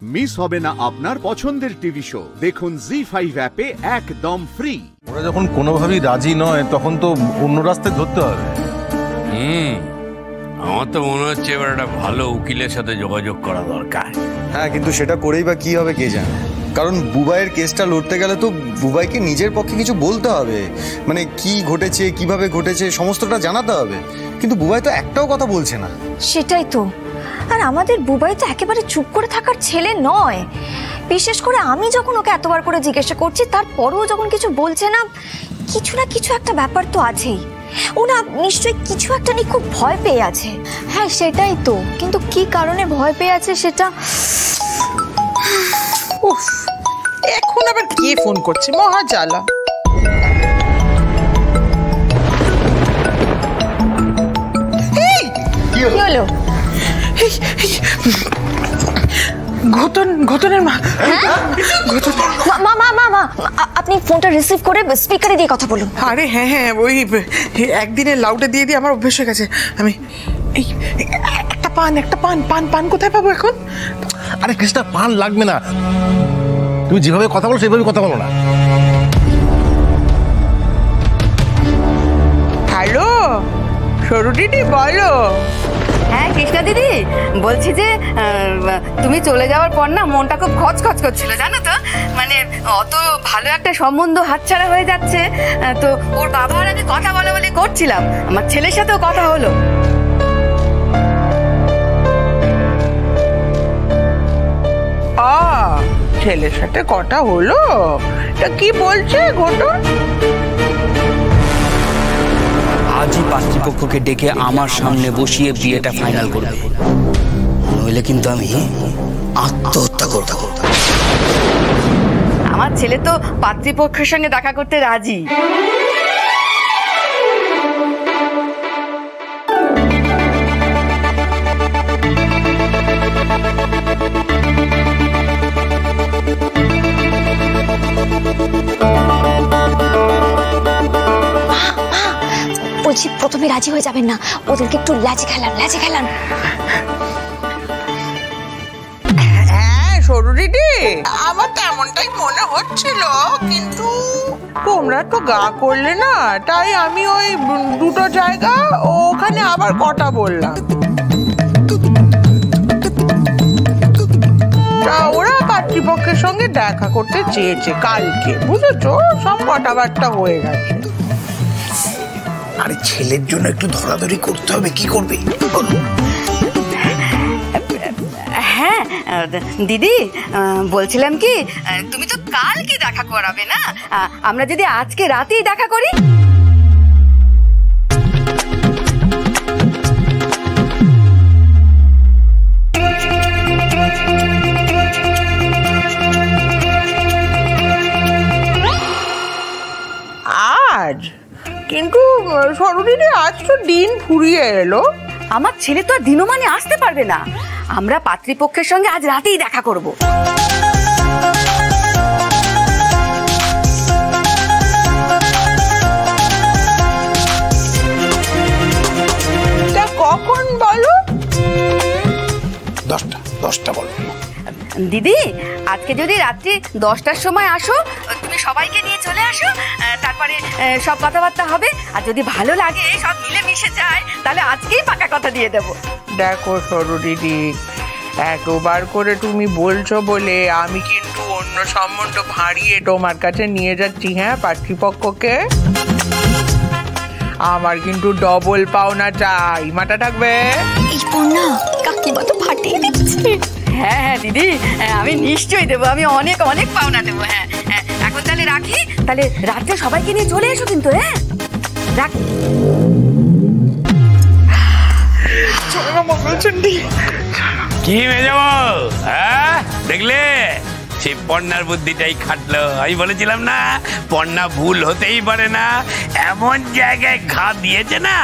Miss হবে না আপনার পছন্দের টিভি শো। দেখুন জি5 অ্যাপে একদম ফ্রি। ওরা যখন কোনোভাবেই রাজি নয় তখন তো অন্য রাস্তায় ধরতে হবে। আমার তো মনে হচ্ছে এবার একটা ভালো উকিলের সাথে যোগাযোগ করা দরকার। হ্যাঁ, কিন্তু সেটা করেই বা কি হবে কে জানে। কারণ বুবাইয়ের কেসটা লড়তে গেলে তো বুবাইকে নিজের পক্ষে কিছু বলতে হবে, মানে কি ঘটেছে, কিভাবে ঘটেছে সমস্তটা জানাতে হবে। কিন্তু বুবাই তো একটাও কথা বলছে না। সেটাই তো। আর আমাদের বুবাই তো একেবারে চুপ করে থাকার ছেলে নয়। বিশেষ করে আমি যখন ওকে এতবার করে জিজ্ঞাসা করছি তারপরেও যখন কিছু বলছে না, কিছু না কিছু একটা ব্যাপার তো আছেই। ও না নিশ্চয়ই কিছু একটা নিয়ে খুব ভয় পেয়ে আছে। হ্যাঁ সেটাই তো, কিন্তু কি কারণে ভয় পেয়ে আছে সেটা। উফ, এখন আবার কে ফোন করছে, মহা জ্বালা। কি হলো? ঘটনের মা। মা আপনি ফোনটা রিসিভ করে স্পিকারে দিয়ে কথা বলুন। আরে হ্যাঁ হ্যাঁ, ওই একদিনে লাউডে দিয়ে দিয়ে আমার অভ্যেস হয়ে গেছে। আমি এই একটা পান কোথায় পাবো এখন? আরে কৃষ্ণা, পান লাগবে না, তুমি যেভাবে কথা বলো সেভাবে কথা বলো না। হ্যালো সরু দিদি, বলো। হ্যাঁ কৃষ্ণা দিদি, বলছি যে তুমি চলে যাওয়ার পর না মনটা খুব খচখচ করছিল জানো তো। মানে অত ভালো একটা সম্বন্ধ হাতছাড়া হয়ে যাচ্ছে। তো ওর বাবার আমি কথা বলা বলি করছিলাম, আমার ছেলের সাথেও কথা হলো। ছেলের সাথে কথা হলো? তা কি বলছে ঘটন? আজই পাত্রপক্ষকে ডেকে আমার সামনে বসিয়ে বিয়েটা ফাইনাল করবে, নইলে কিন্তু আমি আত্মহত্যা করতে। আমার ছেলে তো পাত্রপক্ষের সঙ্গে দেখা করতে রাজি। বলছি প্রথমে রাজি হয়ে যাবেন না, ওদেরকে একটু লাজে খেলান। হ্যাঁ সরু দিদি, আমার তো এমনটাই মনে হচ্ছিল, কিন্তু তোমরা তো গা করলে না, তাই আমি ওই দুটো জায়গা ওখানে আবার কথা বললাম। ওরা পাত্রীপক্ষের সঙ্গে দেখা করতে চেয়েছে কালকে, বুঝেছো? সব কথাবার্তা হয়ে গেছে। আরে ছেলের জন্য একটু ধরাধরি করতে হবে, কি করবে? হ্যাঁ দিদি, বলছিলাম কি, তুমি তো কালকে দেখা করাবে না, আমরা যদি আজকে রাতেই দেখা করি। আজ কিন্তু সরু দিদি, আজ তো দিন ফুরিয়ে এলো। আমার ছেলে তো আর দিনমানে আসতে পারবে না, আমরা পাত্রীপক্ষের সঙ্গে আজ রাতেই দেখা করব। কখন বলো? 10টা বলো। দিদি, আজকে যদি রাত্রি 10টার সময় আসো, তুমি সবাইকে নিয়ে চলে আসো, তারপরে সব কথাবার্তা হবে। আর যদি ভালো লাগে, সব মিলে মিশে যায়, তাহলে আজকেই পাকা কথা দিয়ে দেবো। দেখো সরু দিদি, এতবার করে তুমি বলছো বলে আমি কিন্তু অন্য সম্বন্ধ ভাঁড়িয়ে তোমার কাছে নিয়ে যাচ্ছি। হ্যাঁ, পাত্রীপক্ষকে আমার কিন্তু ডবল পাওনা চাই, মাথা থাকবে। এই পণ্যা কাকিমা তো ফাটিয়ে দিচ্ছে। হ্যাঁ হ্যাঁ দিদি, আমি নিশ্চয়ই দেবো, আমি অনেক অনেক পাওনা দেবো। হ্যাঁ এখন তাহলে রাখি, তাহলে রাত্রে সবাইকে নিয়ে চলে এসো কিন্তু। হ্যাঁ রাখ। কি মেজাবো? হ্যাঁ দেখলে, সেই পণ্যার বুদ্ধিটাই খাটলো। আমি বলেছিলাম না, পণ্যা ভুল হতেই পারে না। এমন জায়গায় ঘা দিয়েছে না,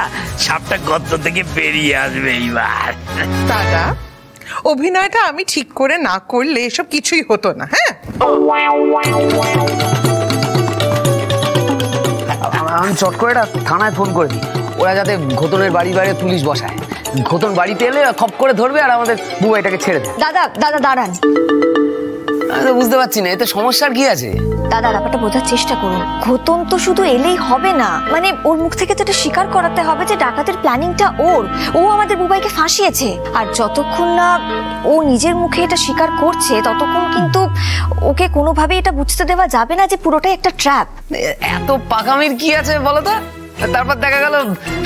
সাপটা গর্ত থেকে বেরিয়ে আসবে এইবার। দাদা, অভিনয়টা আমি ঠিক করে না করলে এসব কিছুই হতো না। হ্যাঁ, আমি চট করে থানায় ফোন করে দিই, ওরা যাতে ঘোতলের বাড়ি বাইরে পুলিশ বসায়। ঘটন বাড়িতে এলে খপ করে ধরবে আর আমাদের বুবাইটাকে ছেড়ে দেবে। দাদা দাদা দাঁড়ান। আমি তো বুঝতে পারছি না এতে সমস্যার কি আছে। দাদা ব্যাপারটা বোঝার চেষ্টা করুন। ঘটন তো শুধু এলেই হবে না, মানে ওর মুখ থেকে তো এটা স্বীকার করাতে হবে যে ডাকাতের প্ল্যানিংটা ওর, ও আমাদের বুবাইকে ফাঁসিয়েছে। আর যতক্ষণ না ও নিজের মুখে এটা স্বীকার করছে ততক্ষণ কিন্তু ওকে কোনোভাবেই এটা বুঝতে দেওয়া যাবে না যে পুরোটাই একটা ট্র্যাপ। এত পাকামির কি আছে বলো তো? তারপর দেখা গেল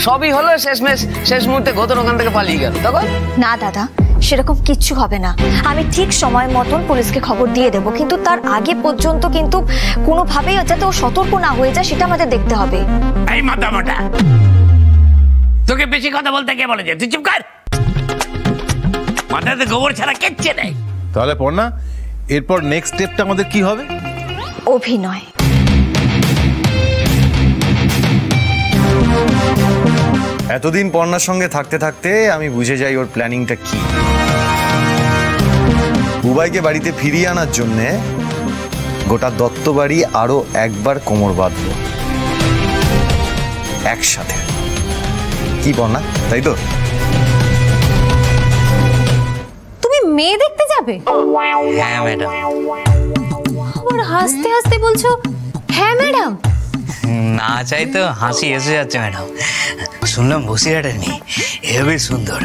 সবই হলো, শেষ মুহূর্তে ঘটন ওখান থেকে পালিয়ে গেল তখন। না দাদা, সেরকম কিচ্ছু হবে না। আমি ঠিক সময় মতন পুলিশকে খবর দিয়ে দেবো, কিন্তু তার আগে পর্যন্ত কিন্তু কোনোভাবেই যাতে ও সতর্ক না হয়ে যায় সেটা আমাদের দেখতে হবে। এই মাথা মোটা, তোকে বেশি কথা বলতে কে বলেছে? তুই চুপ কর, মাথাতে গোবর ছাড়া কিচ্ছু নেই। তাহলে পর্ণা, এরপর নেক্সট স্টেপটা আমাদের কি হবে? অভিনয়। এতদিন পর্ণার সঙ্গে থাকতে থাকতে আমি বুঝে যাই ওর প্ল্যানিংটা কি। বুবাইকে বাড়িতে ফিরিয়ে আনার জন্যে গোটা দত্ত বাড়ি আরো একবার কোমর বাঁধল একসাথে। কি পর্ণা, তাই তো? তুমি মেয়ে দেখতে যাবে? হ্যাঁ ম্যাডাম। আবার হাসতে হাসতে বলছো হ্যাঁ ম্যাডাম? না চাই তো হাসি এসে যাচ্ছে ম্যাডাম। শুনলাম বসিরহাটের মেয়ে হেবি সুন্দর,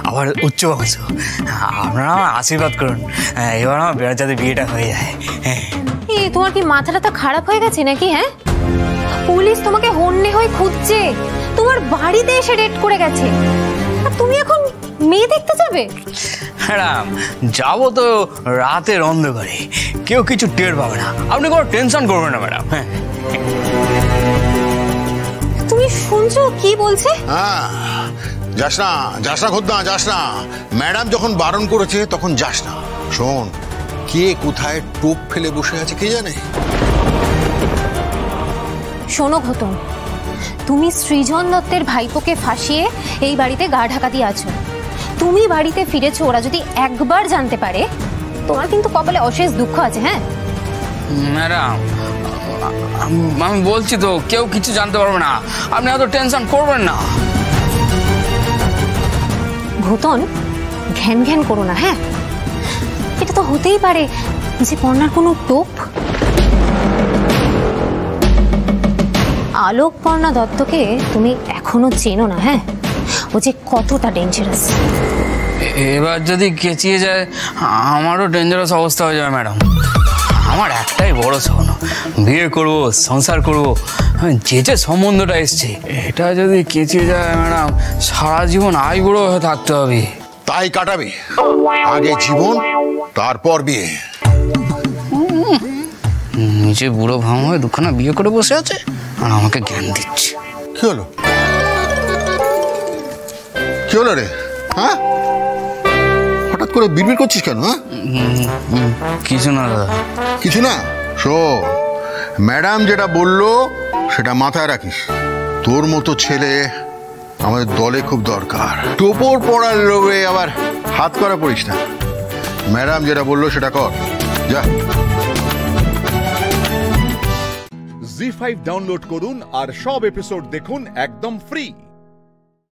আবার উচ্চ বংশ। আপনারা আমার আশীর্বাদ করুন, এবার আমার বেড়ার যাতে বিয়েটা হয়ে যায়। এই তোমার কি মাথাটা তো খারাপ হয়ে গেছে নাকি? হ্যাঁ, পুলিশ তোমাকে হন্যে হয়ে খুঁজছে, তোমার বাড়িতে এসে রেড করে গেছে, আর তুমি এখন মেয়ে দেখতে যাবে? ম্যাডাম যাবো তো রাতের অন্ধকারে, কেউ কিছু টের পাবে না, আপনি কোনো টেনশন করবেন না ম্যাডাম। হ্যাঁ, তুমি শুনছো কি বলছে? হ্যাঁ, যাস না খোদ্দা, যাস না। ম্যাডাম যখন বারণ করেছে তখন যাস না। শোন, কে কোথায় টোপ ফেলে বসে আছে কে জানে। শোনো ঘটন, তুমি সৃজন দত্তের ভাইপোকে ফাঁসিয়ে এই বাড়িতে গা ঢাকা দিয়ে আছো। তুমি বাড়িতে ফিরেছো, ওরা যদি একবার জানতে পারে তোমার কিন্তু কপালে অশেষ দুঃখ আছে। হ্যাঁ ম্যাডাম, আমি বলছি তো কেউ কিছু জানতে পারবে না, আপনি এত টেনশন করবেন না। ঘটন, ঘ্যান ঘ্যান করো না। হ্যাঁ, এটা তো হতেই পারে যে পর্ণার কোনো টোপ। আলোকপর্ণা দত্তকে তুমি এখনো চেনো না। হ্যাঁ, ও যে কতটা ডেঞ্জারাস। এবার যদি কেচিয়ে যায় আমারও ডেঞ্জারাস অবস্থা হয়ে যাবে ম্যাডাম। আমার একটাই বড় স্বপ্ন, বিয়ে করব, সংসার করব। যে সম্বন্ধটা এসছে এটা যদি কেচিয়ে যায় ম্যাডাম, সারা জীবন আইবুড়ো হয়ে থাকতে হবে। তাই কাটাবে, আগে জীবন তারপর বিয়ে। নিজে বুড়ো ভাম হয়ে দুখানা বিয়ে করে বসে আছে আর আমাকে জ্ঞান দিচ্ছে। কি হলো রে? হ্যাঁ, হঠাৎ করে বিড়বিড় করছিস কেন? হ্যাঁ, কিছু না দাদা। কিছু না? শোন, ম্যাডাম যেটা বললো সেটা মাথায় রাখিস। তোর মতো ছেলে আমাদের দলে খুব দরকার। টোপর পড়ার লোভে আবার হাত করা পড়িস না। ম্যাডাম যেটা বললো সেটা কর, যা। জি5 ডাউনলোড করুন আর সব এপিসোড দেখুন একদম ফ্রি।